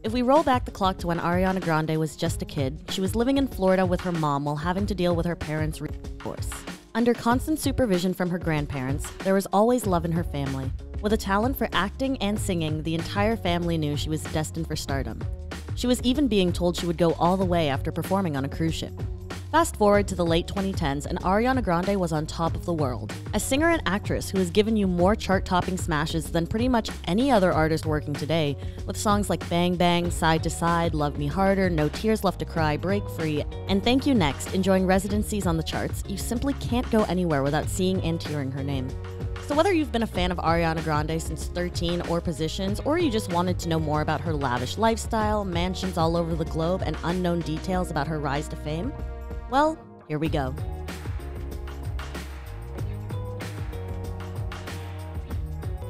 If we roll back the clock to when Ariana Grande was just a kid, she was living in Florida with her mom while having to deal with her parents' divorce. Under constant supervision from her grandparents, there was always love in her family. With a talent for acting and singing, the entire family knew she was destined for stardom. She was even being told she would go all the way after performing on a cruise ship. Fast forward to the late 2010s, and Ariana Grande was on top of the world. A singer and actress who has given you more chart-topping smashes than pretty much any other artist working today, with songs like Bang Bang, Side to Side, Love Me Harder, No Tears Left to Cry, Break Free, and Thank You Next, enjoying residencies on the charts, you simply can't go anywhere without seeing and hearing her name. So whether you've been a fan of Ariana Grande since 13 or Positions, or you just wanted to know more about her lavish lifestyle, mansions all over the globe, and unknown details about her rise to fame, well, here we go.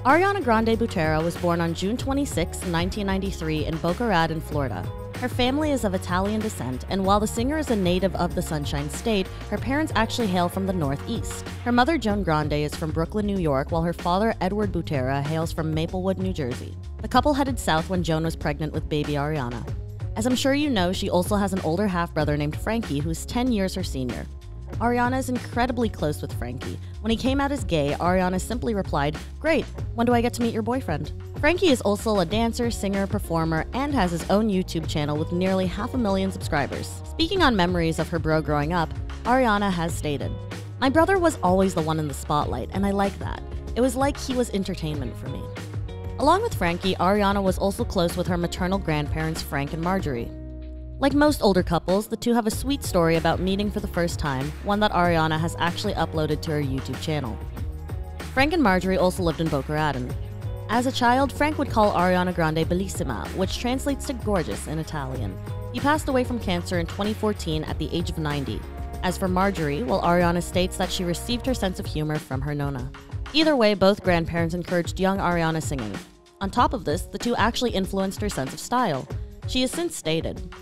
Ariana Grande Butera was born on June 26, 1993 in Boca Raton, Florida. Her family is of Italian descent, and while the singer is a native of the Sunshine State, her parents actually hail from the Northeast. Her mother, Joan Grande, is from Brooklyn, New York, while her father, Edward Butera, hails from Maplewood, New Jersey. The couple headed south when Joan was pregnant with baby Ariana. As I'm sure you know, she also has an older half-brother named Frankie, who's 10 years her senior. Ariana is incredibly close with Frankie. When he came out as gay, Ariana simply replied, "Great, when do I get to meet your boyfriend?" Frankie is also a dancer, singer, performer, and has his own YouTube channel with nearly 500,000 subscribers. Speaking on memories of her bro growing up, Ariana has stated, "My brother was always the one in the spotlight, and I like that. It was like he was entertainment for me." Along with Frankie, Ariana was also close with her maternal grandparents, Frank and Marjorie. Like most older couples, the two have a sweet story about meeting for the first time, one that Ariana has actually uploaded to her YouTube channel. Frank and Marjorie also lived in Boca Raton. As a child, Frank would call Ariana Grande Bellissima, which translates to gorgeous in Italian. He passed away from cancer in 2014 at the age of 90. As for Marjorie, well, Ariana states that she received her sense of humor from her nonna. Either way, both grandparents encouraged young Ariana singing. On top of this, the two actually influenced her sense of style. She has since stated,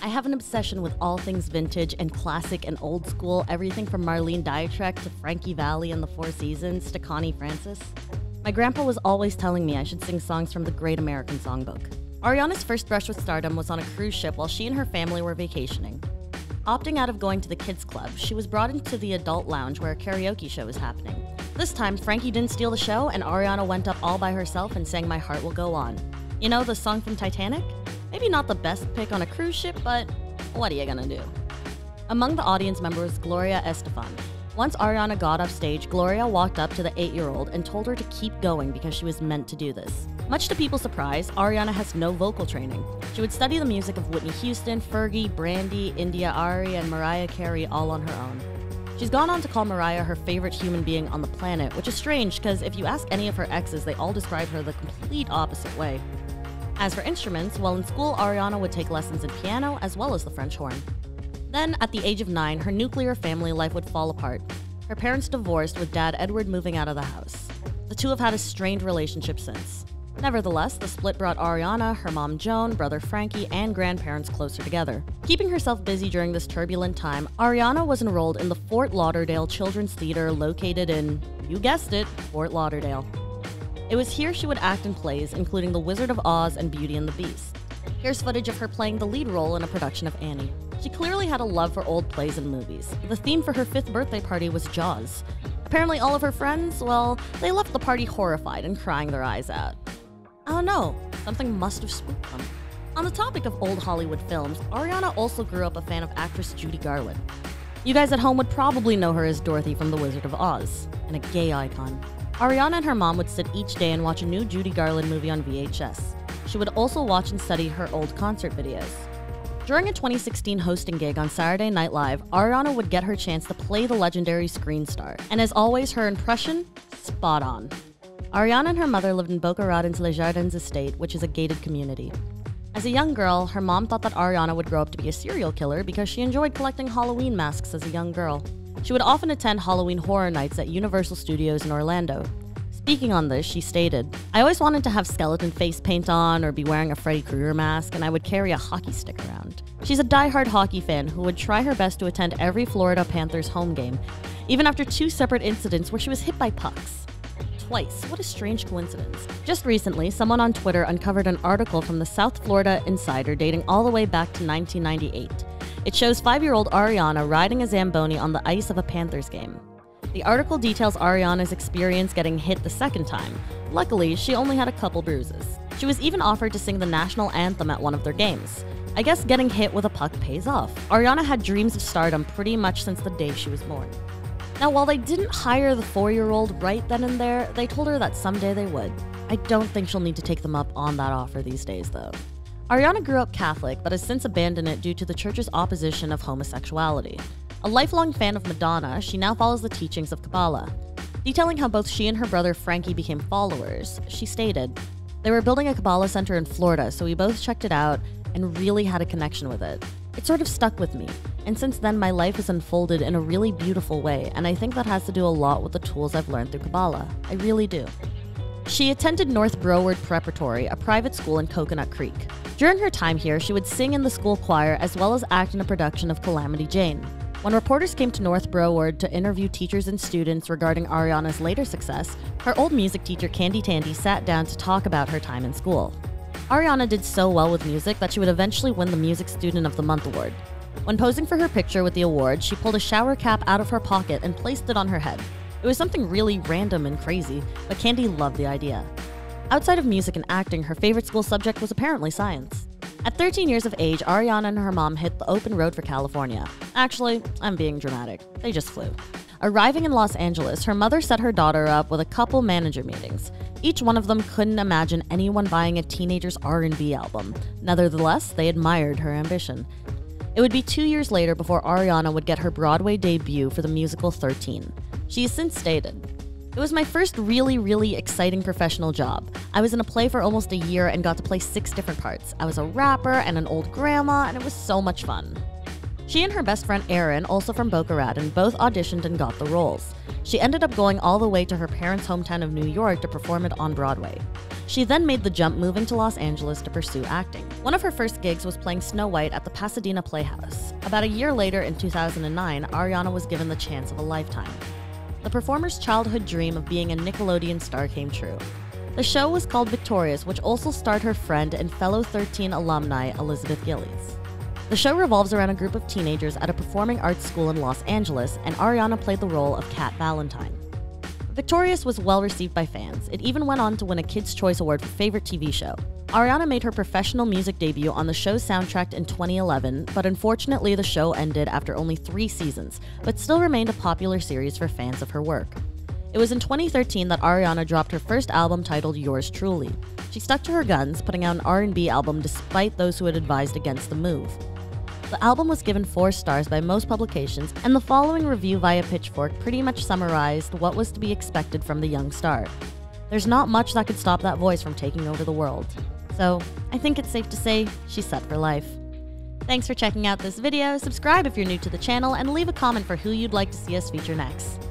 "I have an obsession with all things vintage and classic and old school, everything from Marlene Dietrich to Frankie Valli and the Four Seasons to Connie Francis. My grandpa was always telling me I should sing songs from the Great American Songbook." Ariana's first brush with stardom was on a cruise ship while she and her family were vacationing. Opting out of going to the kids' club, she was brought into the adult lounge where a karaoke show was happening. This time, Frankie didn't steal the show, and Ariana went up all by herself and sang My Heart Will Go On. You know, the song from Titanic? Maybe not the best pick on a cruise ship, but what are you gonna do? Among the audience members was Gloria Estefan. Once Ariana got off stage, Gloria walked up to the 8-year-old and told her to keep going because she was meant to do this. Much to people's surprise, Ariana has no vocal training. She would study the music of Whitney Houston, Fergie, Brandy, India Ari, and Mariah Carey all on her own. She's gone on to call Mariah her favorite human being on the planet, which is strange because if you ask any of her exes, they all describe her the complete opposite way. As for instruments, while in school, Ariana would take lessons in piano as well as the French horn. Then, at the age of 9, her nuclear family life would fall apart. Her parents divorced, with dad Edward moving out of the house. The two have had a strained relationship since. Nevertheless, the split brought Ariana, her mom Joan, brother Frankie, and grandparents closer together. Keeping herself busy during this turbulent time, Ariana was enrolled in the Fort Lauderdale Children's Theater located in, you guessed it, Fort Lauderdale. It was here she would act in plays, including The Wizard of Oz and Beauty and the Beast. Here's footage of her playing the lead role in a production of Annie. She clearly had a love for old plays and movies. The theme for her 5th birthday party was Jaws. Apparently all of her friends, well, they left the party horrified and crying their eyes out. I don't know, something must have spooked them. On the topic of old Hollywood films, Ariana also grew up a fan of actress Judy Garland. You guys at home would probably know her as Dorothy from The Wizard of Oz, and a gay icon. Ariana and her mom would sit each day and watch a new Judy Garland movie on VHS. She would also watch and study her old concert videos. During a 2016 hosting gig on Saturday Night Live, Ariana would get her chance to play the legendary screen star, and as always, her impression, spot on. Ariana and her mother lived in Boca Raton's Les Jardins estate, which is a gated community. As a young girl, her mom thought that Ariana would grow up to be a serial killer because she enjoyed collecting Halloween masks as a young girl. She would often attend Halloween horror nights at Universal Studios in Orlando. Speaking on this, she stated, "I always wanted to have skeleton face paint on or be wearing a Freddy Krueger mask, and I would carry a hockey stick around." She's a diehard hockey fan who would try her best to attend every Florida Panthers home game, even after 2 separate incidents where she was hit by pucks. twice. What a strange coincidence. Just recently, someone on Twitter uncovered an article from the South Florida Insider dating all the way back to 1998. It shows 5-year-old Ariana riding a Zamboni on the ice of a Panthers game. The article details Ariana's experience getting hit the second time. Luckily, she only had a couple bruises. She was even offered to sing the national anthem at one of their games. I guess getting hit with a puck pays off. Ariana had dreams of stardom pretty much since the day she was born. Now, while they didn't hire the 4-year-old right then and there, they told her that someday they would. I don't think she'll need to take them up on that offer these days, though. Ariana grew up Catholic, but has since abandoned it due to the church's opposition of homosexuality. A lifelong fan of Madonna, she now follows the teachings of Kabbalah. Detailing how both she and her brother Frankie became followers, she stated, "They were building a Kabbalah center in Florida, so we both checked it out and really had a connection with it. It sort of stuck with me, and since then my life has unfolded in a really beautiful way, and I think that has to do a lot with the tools I've learned through Kabbalah. I really do." She attended North Broward Preparatory, a private school in Coconut Creek. During her time here, she would sing in the school choir as well as act in a production of Calamity Jane. When reporters came to North Broward to interview teachers and students regarding Ariana's later success, her old music teacher Candy Tandy sat down to talk about her time in school. Ariana did so well with music that she would eventually win the Music Student of the Month award. When posing for her picture with the award, she pulled a shower cap out of her pocket and placed it on her head. It was something really random and crazy, but Candy loved the idea. Outside of music and acting, her favorite school subject was apparently science. At 13 years of age, Ariana and her mom hit the open road for California. Actually, I'm being dramatic. They just flew. Arriving in Los Angeles, her mother set her daughter up with a couple manager meetings. Each one of them couldn't imagine anyone buying a teenager's R&B album. Nevertheless, they admired her ambition. It would be 2 years later before Ariana would get her Broadway debut for the musical 13. She has since stated, "It was my first really exciting professional job. I was in a play for almost a year and got to play 6 different parts. I was a rapper and an old grandma, and it was so much fun." She and her best friend Erin, also from Boca Raton, both auditioned and got the roles. She ended up going all the way to her parents' hometown of New York to perform it on Broadway. She then made the jump, moving to Los Angeles to pursue acting. One of her first gigs was playing Snow White at the Pasadena Playhouse. About a year later, in 2009, Ariana was given the chance of a lifetime. The performer's childhood dream of being a Nickelodeon star came true. The show was called Victorious, which also starred her friend and fellow 13 alumni, Elizabeth Gillies. The show revolves around a group of teenagers at a performing arts school in Los Angeles, and Ariana played the role of Kat Valentine. Victorious was well received by fans. It even went on to win a Kids' Choice Award for Favorite TV Show. Ariana made her professional music debut on the show's soundtrack in 2011, but unfortunately the show ended after only 3 seasons, but still remained a popular series for fans of her work. It was in 2013 that Ariana dropped her first album titled Yours Truly. She stuck to her guns, putting out an R&B album despite those who had advised against the move. The album was given 4 stars by most publications, and the following review via Pitchfork pretty much summarized what was to be expected from the young star. There's not much that could stop that voice from taking over the world. So, I think it's safe to say she's set for life. Thanks for checking out this video, subscribe if you're new to the channel, and leave a comment for who you'd like to see us feature next.